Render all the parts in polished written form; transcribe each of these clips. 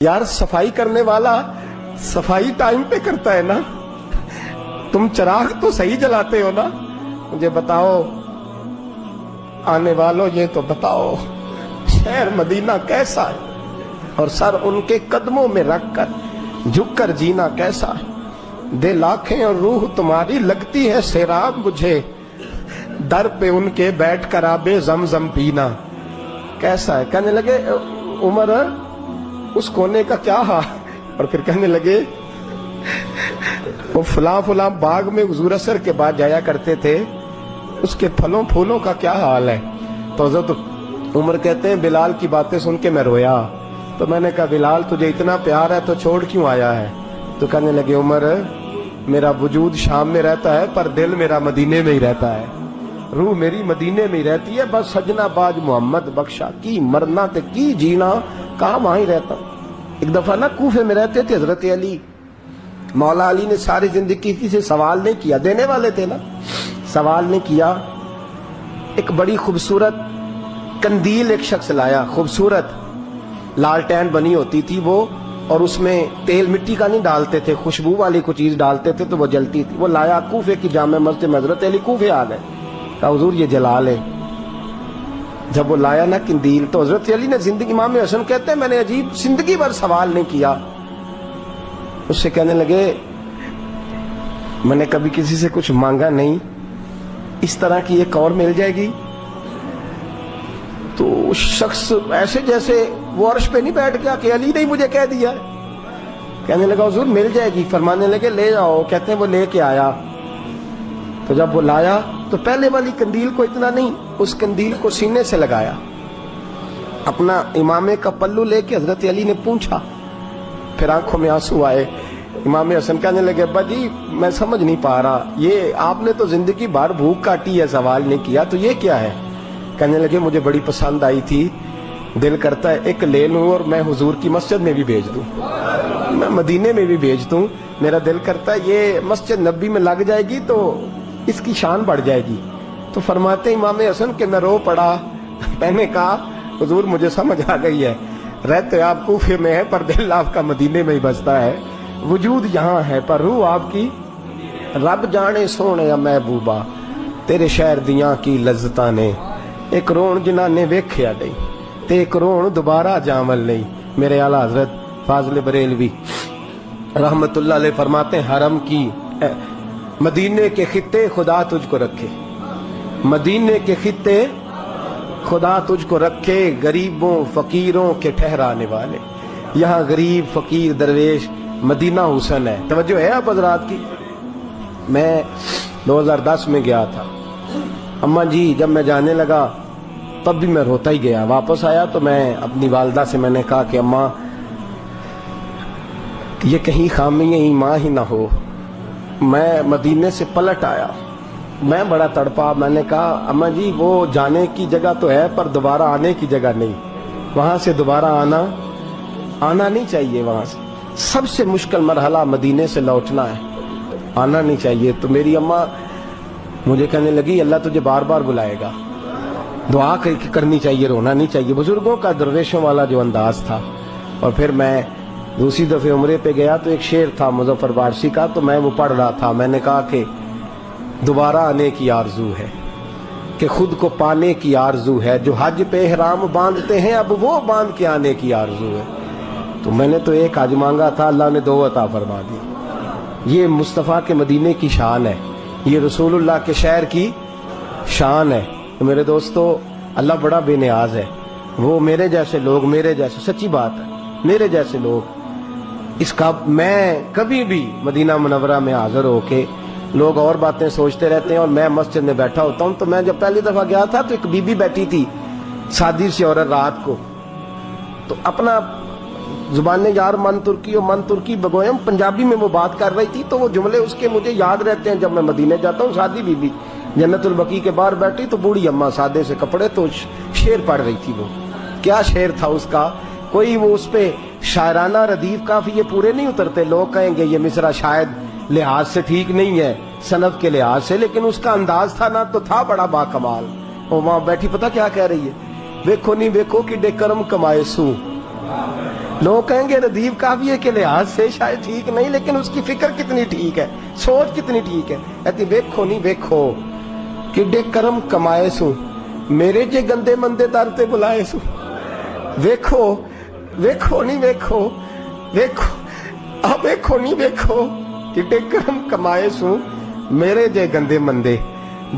یار صفائی کرنے والا صفائی ٹائم پہ کرتا ہے نا. تم چراغ تو صحیح جلاتے ہو نا. مجھے بتاؤ آنے والوں، یہ تو بتاؤ شہر مدینہ کیسا ہے، اور سر ان کے قدموں میں رکھ کر جھک کر جینا کیسا ہے. دل آنکھیں اور روح تمہاری لگتی ہے سیراب مجھے، در پہ ان کے بیٹھ کر آب زمزم پینا کیسا ہے. کہنے لگے عمر اس کونے کا کیا حال، اور پھر کہنے لگے وہ فلاں فلاں باغ میں حضور عصر کے بعد جایا کرتے تھے، اس کے پھلوں پھولوں کا کیا حال ہے. تو حضرت عمر کہتے ہیں بلال کی باتیں سن کے میں رویا. تو میں نے کہا بلال تجھے اتنا پیار ہے تو چھوڑ کیوں آیا ہے. تو کہنے لگے عمر میرا وجود شام میں رہتا ہے پر دل میرا مدینے میں ہی رہتا ہے، روح میری مدینے میں ہی رہتی ہے. بس سجنا باج محمد بخشا کی مرنا تے کی جینا، کہاں وہاں ہی رہتا ہوں. ایک دفعہ نا کوفے میں رہتے تھے حضرت علی. مولا علی نے ساری زندگی کسی سے سوال نہیں کیا، دینے والے تھے نا، سوال نہیں کیا. ایک بڑی خوبصورت قندیل ایک شخص لایا، خوبصورت لالٹین بنی ہوتی تھی وہ، اور اس میں تیل مٹی کا نہیں ڈالتے تھے، خوشبو والی کوئی چیز ڈالتے تھے تو وہ جلتی تھی. وہ لایا کوفے کی جامع مسجد میں، حضرت علی کوفے آ گئے، کہا حضور یہ جلا لے. جب وہ لایا نا قندیل تو حضرت علی نے زندگی، امام حسن کہتے ہیں میں نے عجیب زندگی بھر سوال نہیں کیا. اس سے کہنے لگے میں نے کبھی کسی سے کچھ مانگا نہیں، اس طرح کی ایک اور مل جائے گی. تو اس شخص ایسے جیسے وہ عرش پہ نہیں بیٹھ گیا کہ علی نے مجھے کہہ دیا. کہنے لگا حضور مل جائے گی. فرمانے لگے لے جاؤ. کہتے ہیں وہ لے کے آیا. تو جب وہ لایا تو پہلے والی قندیل کو اتنا نہیں، اس قندیل کو سینے سے لگایا، اپنا امامے کا پلو لے کے حضرت علی نے پوچھا. پھر آنکھوں میں آنسو آئے. امام حسن کہنے لگے ابا جی میں سمجھ نہیں پا رہا، یہ آپ نے تو زندگی بھر بھوک کاٹی ہے، سوال نہیں کیا، تو یہ کیا ہے. کہنے لگے مجھے بڑی پسند آئی تھی، دل کرتا ہے ایک لے لوں اور میں حضور کی مسجد میں بھی بھیج دوں، میں مدینے میں بھی بھیج دوں. میرا دل کرتا ہے یہ مسجد نبی میں لگ جائے گی تو اس کی شان بڑھ جائے گی. تو فرماتے امام حسن کہ میں رو پڑا. میں نے کہا حضور مجھے سمجھ آ گئی ہے، رہتے آپ کوفے میں ہے پر دل آپ کا مدینے میں ہی بستا ہے، وجود یہاں ہے پر روح آپ کی. رب جانے سونے یا محبوبہ تیرے شہر دیاں کی لذتاں نے، ایک رون جنہ نے ویکھیا نہیں تے ایک رون دوبارہ جامل نہیں. میرے اعلیٰ حضرت فاضل بریلوی رحمت اللہ علیہ فرماتے ہیں حرم کی مدینے کے خطے خدا تجھ کو رکھے، مدینے کے خطے خدا تجھ کو رکھے، غریبوں فقیروں کے ٹھہرانے والے. یہاں غریب فقیر درویش مدینہ حسن ہے. توجہ ہے آپ حضرات کی. میں 2010 میں گیا تھا. اماں جی جب میں جانے لگا تب بھی میں روتا ہی گیا. واپس آیا تو میں اپنی والدہ سے میں نے کہا کہ اماں یہ کہیں خامی ایمان ہی نہ ہو. میں مدینے سے پلٹ آیا، میں بڑا تڑپا. میں نے کہا اماں جی وہ جانے کی جگہ تو ہے پر دوبارہ آنے کی جگہ نہیں، وہاں سے دوبارہ آنا نہیں چاہیے. وہاں سے سب سے مشکل مرحلہ مدینے سے لوٹنا ہے، آنا نہیں چاہیے. تو میری اماں مجھے کہنے لگی اللہ تجھے بار بار بلائے گا، دعا کرنی چاہیے، رونا نہیں چاہیے. بزرگوں کا درویشوں والا جو انداز تھا. اور پھر میں دوسری دفعہ عمرے پہ گیا تو ایک شعر تھا مظفر وارسی کا، تو میں وہ پڑھ رہا تھا. میں نے کہا کہ دوبارہ آنے کی آرزو ہے، کہ خود کو پانے کی آرزو ہے، جو حج پہ احرام باندھتے ہیں اب وہ باندھ کے آنے کی آرزو ہے. تو میں نے تو ایک حج مانگا تھا، اللہ نے 2 عطا فرما دی. یہ مصطفیٰ کے مدینے کی شان ہے، یہ رسول اللہ کے شہر کی شان ہے. تو میرے دوستو اللہ بڑا بے نیاز ہے. وہ میرے جیسے لوگ، میرے جیسے، سچی بات ہے، میرے جیسے لوگ اس کا، میں کبھی بھی مدینہ منورہ میں حاضر ہو کے لوگ اور باتیں سوچتے رہتے ہیں اور میں مسجد میں بیٹھا ہوتا ہوں. تو میں جب پہلی دفعہ گیا تھا تو ایک بی بی بیٹھی تھی سادی سی عورت رات کو، تو اپنا زبان یار من ترکی بگویم پنجابی میں وہ بات کر رہی تھی. تو وہ جملے اس کے مجھے یاد رہتے ہیں جب میں مدینے جاتا ہوں. سادی بی بی جنت البقیع کے باہر بیٹھی تو بوڑھی اماں سادے سے کپڑے، تو شعر پڑھ رہی تھی. وہ کیا شعر تھا اس کا، کوئی وہ اس پہ شاعرانہ ردیف کافی یہ پورے نہیں اترتے. لوگ کہیں گے یہ مصرع شاید لحاظ سے ٹھیک نہیں ہے، صنعت کے لحاظ سے، لیکن اس کا انداز تھا نا تو تھا بڑا با کمال. اور وہاں بیٹھی پتہ کیا کہہ رہی ہے، ویکھو نہیں ویکھو کہ ڈے کرم کمائے سو لوگ کہیں گے ردیف کافیے کے لحاظ سے شاید ٹھیک نہیں، لیکن اس کی فکر کتنی ٹھیک ہے، سوچ کتنی ٹھیک ہے. کہتی ویکھو نہیں ویکھو کڈے کرم کمائے سو، میرے جے گندے مندے در تے بلائے سو. ویکھو ویکھو نہیں ویکھو ویکھو ویکھو نہیں ویکھو کڈے کرم کمائے سو، میرے جے گندے مندے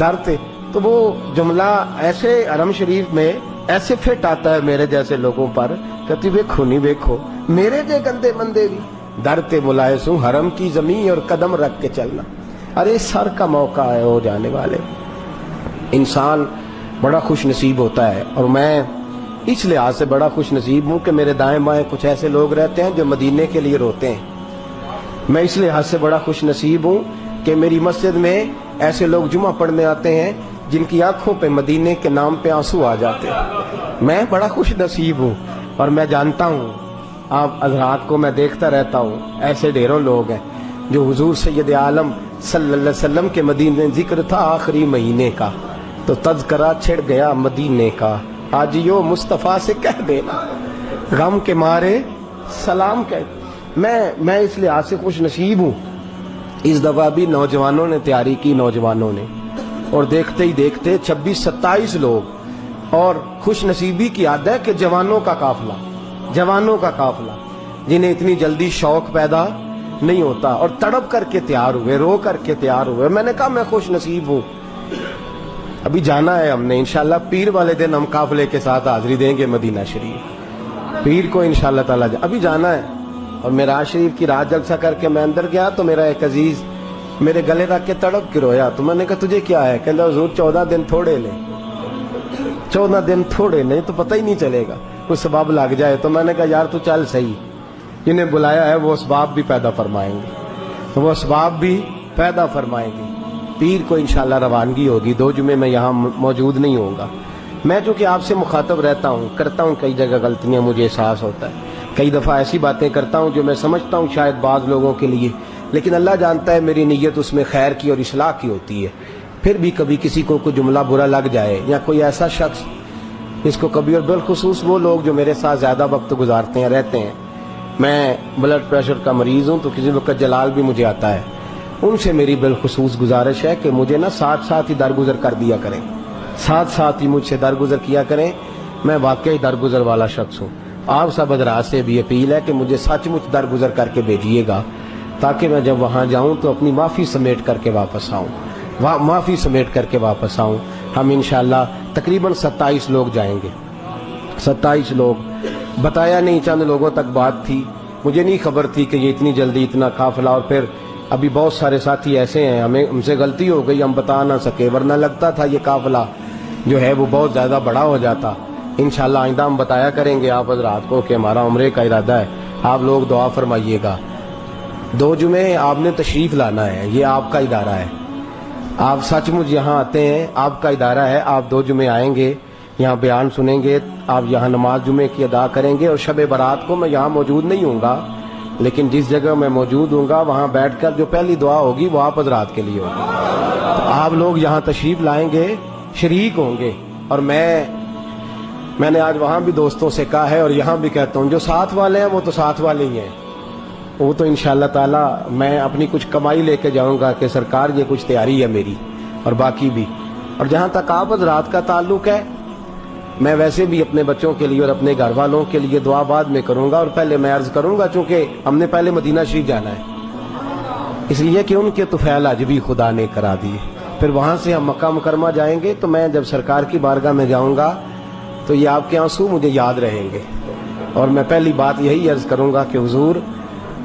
در تے. تو وہ جملہ ایسے حرم شریف میں ایسے فٹ آتا ہے میرے جیسے لوگوں پر. کہتی ویکھو نہیں ویکھو میرے جے گندے مندے بھی در تے بلائے سوں، حرم کی زمین اور قدم رکھ کے چلنا. ارے سر کا موقع ہے ہو جانے والے. انسان بڑا خوش نصیب ہوتا ہے، اور میں اس لحاظ سے بڑا خوش نصیب ہوں کہ میرے دائیں بائیں کچھ ایسے لوگ رہتے ہیں جو مدینے کے لیے روتے ہیں. میں اس لحاظ سے بڑا خوش نصیب ہوں کہ میری مسجد میں ایسے لوگ جمعہ پڑھنے آتے ہیں جن کی آنکھوں پہ مدینے کے نام پہ آنسو آ جاتے ہیں. میں بڑا خوش نصیب ہوں، اور میں جانتا ہوں آپ حضرات کو میں دیکھتا رہتا ہوں، ایسے ڈھیروں لوگ ہیں جو حضور سید عالم صلی اللہ علیہ وسلم کے مدینے ذکر تھا آخری مہینے کا تو تذکرہ چھڑ گیا مدینے کا، آج یو مصطفیٰ سے کہہ دینا غم کے مارے سلام کہہ. میں اس لحاظ سے خوش نصیب ہوں. اس دفعہ بھی نوجوانوں نے تیاری کی، نوجوانوں نے، اور دیکھتے ہی دیکھتے 26-27 لوگ. اور خوش نصیبی کی عادت ہے کہ جوانوں کا قافلہ جنہیں اتنی جلدی شوق پیدا نہیں ہوتا، اور تڑپ کر کے تیار ہوئے، رو کر کے تیار ہوئے. میں نے کہا میں خوش نصیب ہوں. ابھی جانا ہے ہم نے انشاءاللہ، پیر والے دن ہم قافلے کے ساتھ حاضری دیں گے مدینہ شریف. پیر کو انشاءاللہ تعالی ابھی جانا ہے. اور معراج شریف کی رات جلسہ کر کے میں اندر گیا تو میرا ایک عزیز میرے گلے رکھ کے تڑپ کے رویا. تو میں نے کہا تجھے کیا ہے؟ کہ حضور 14 دن تھوڑے لیں، 14 دن تھوڑے نہیں تو پتہ ہی نہیں چلے گا، کوئی سبب لگ جائے. تو میں نے کہا یار تو چل صحیح، جنہیں بلایا ہے وہ اسباب بھی پیدا فرمائیں گے، پیر کو انشاءاللہ روانگی ہوگی. 2 جمعے میں یہاں موجود نہیں ہوں گا. میں چونکہ آپ سے مخاطب رہتا ہوں، کرتا ہوں کئی جگہ غلطیاں، مجھے احساس ہوتا ہے، کئی دفعہ ایسی باتیں کرتا ہوں جو میں سمجھتا ہوں شاید بعض لوگوں کے لیے، لیکن اللہ جانتا ہے میری نیت اس میں خیر کی اور اصلاح کی ہوتی ہے. پھر بھی کبھی کسی کو کوئی جملہ برا لگ جائے، یا کوئی ایسا شخص جس کو کبھی، اور بالخصوص وہ لوگ جو میرے ساتھ زیادہ وقت گزارتے ہیں رہتے ہیں. میں بلڈ پریشر کا مریض ہوں تو کسی وقت جلال بھی مجھے آتا ہے. ان سے میری بالخصوص گزارش ہے کہ مجھے ساتھ ہی درگزر کر دیا کریں، ساتھ ہی مجھ سے درگزر کیا کریں. میں واقعی درگزر والا شخص ہوں. آپ سب حضرات سے بھی اپیل ہے کہ مجھے سچ مچ درگزر کر کے بھیجیے گا، تاکہ میں جب وہاں جاؤں تو اپنی معافی سمیٹ کر کے واپس آؤں. ہم انشاءاللہ تقریباً 27 لوگ جائیں گے. 27 لوگ بتایا نہیں، چند لوگوں تک بات تھی، مجھے نہیں خبر تھی کہ یہ اتنی جلدی اتنا قافلہ. اور پھر ابھی بہت سارے ساتھی ایسے ہیں، ہم سے غلطی ہو گئی، ہم بتا نہ سکے، ورنہ لگتا تھا یہ قافلہ جو ہے وہ بہت زیادہ بڑا ہو جاتا. انشاءاللہ آئندہ ہم بتایا کریں گے آپ حضرات کو کہ ہمارا عمرے کا ارادہ ہے. آپ لوگ دعا فرمائیے گا. 2 جمعے آپ نے تشریف لانا ہے، یہ آپ کا ادارہ ہے. آپ سچ مچ یہاں آتے ہیں، آپ کا ادارہ ہے. آپ 2 جمعے آئیں گے، یہاں بیان سنیں گے، آپ یہاں نماز جمعے کی ادا کریں گے. اور شب برات کو میں یہاں موجود نہیں ہوں گا، لیکن جس جگہ میں موجود ہوں گا وہاں بیٹھ کر جو پہلی دعا ہوگی وہ آپ حضرات کے لیے ہوگی. تو آپ لوگ یہاں تشریف لائیں گے، شریک ہوں گے. اور میں نے آج وہاں بھی دوستوں سے کہا ہے اور یہاں بھی کہتا ہوں، جو ساتھ والے ہیں وہ تو ساتھ والے ہی ہیں. وہ تو انشاءاللہ تعالی میں اپنی کچھ کمائی لے کے جاؤں گا کہ سرکار یہ کچھ تیاری ہے میری، اور باقی بھی. اور جہاں تک آپ حضرات کا تعلق ہے، میں ویسے بھی اپنے بچوں کے لیے اور اپنے گھر والوں کے لیے دعا بعد میں کروں گا. اور پہلے میں عرض کروں گا، چونکہ ہم نے پہلے مدینہ شریف جانا ہے، اس لیے کہ ان کے طفیل حج بھی خدا نے کرا دیے. پھر وہاں سے ہم مکہ مکرمہ جائیں گے. تو میں جب سرکار کی بارگاہ میں جاؤں گا تو یہ آپ کے آنسو مجھے یاد رہیں گے. اور میں پہلی بات یہی عرض کروں گا کہ حضور،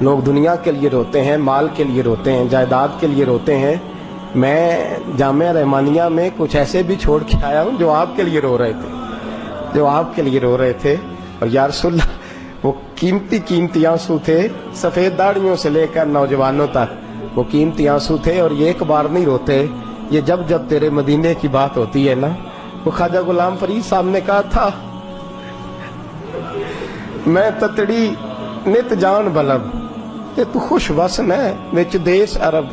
لوگ دنیا کے لیے روتے ہیں، مال کے لیے روتے ہیں، جائیداد کے لیے روتے ہیں. میں جامعہ رحمانیہ میں کچھ ایسے بھی چھوڑ کے آیا ہوں جو آپ کے لیے رو رہے تھے. اور یا رسول اللہ، وہ قیمتی آنسو تھے، سفید داڑھیوں سے لے کر نوجوانوں تک وہ قیمتی آنسو تھے. اور یہ ایک بار نہیں روتے، یہ جب تیرے مدینے کی بات ہوتی ہے نا. وہ خواجہ غلام فرید صاحب نے کہا تھا، میں تتڑی نت جان بلب تے تو خوش وسن ہے وچ دیس عرب.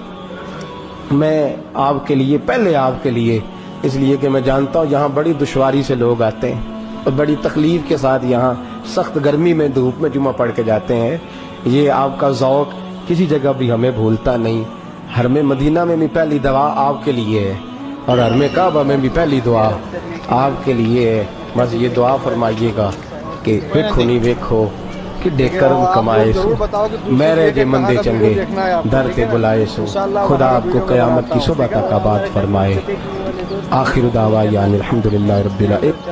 میں آپ کے لیے، پہلے آپ کے لیے، اس لیے کہ میں جانتا ہوں یہاں بڑی دشواری سے لوگ آتے ہیں اور بڑی تکلیف کے ساتھ یہاں سخت گرمی میں دھوپ میں جمعہ پڑھ کے جاتے ہیں. یہ آپ کا ذوق کسی جگہ بھی ہمیں بھولتا نہیں. حرم مدینہ میں بھی پہلی دعا آپ کے لیے ہے اور حرم کعبہ میں بھی پہلی دعا آپ کے لیے ہے. بس یہ دعا فرمائیے گا کہ ویکھو نہیں ویکھو کہ کرم کمائے سو میرے جے مندے چنگے در تے بلائے سو. خدا آپ کو قیامت کی صبح تک آباد فرمائے. آخر دعوانا الحمدللہ رب العالمین.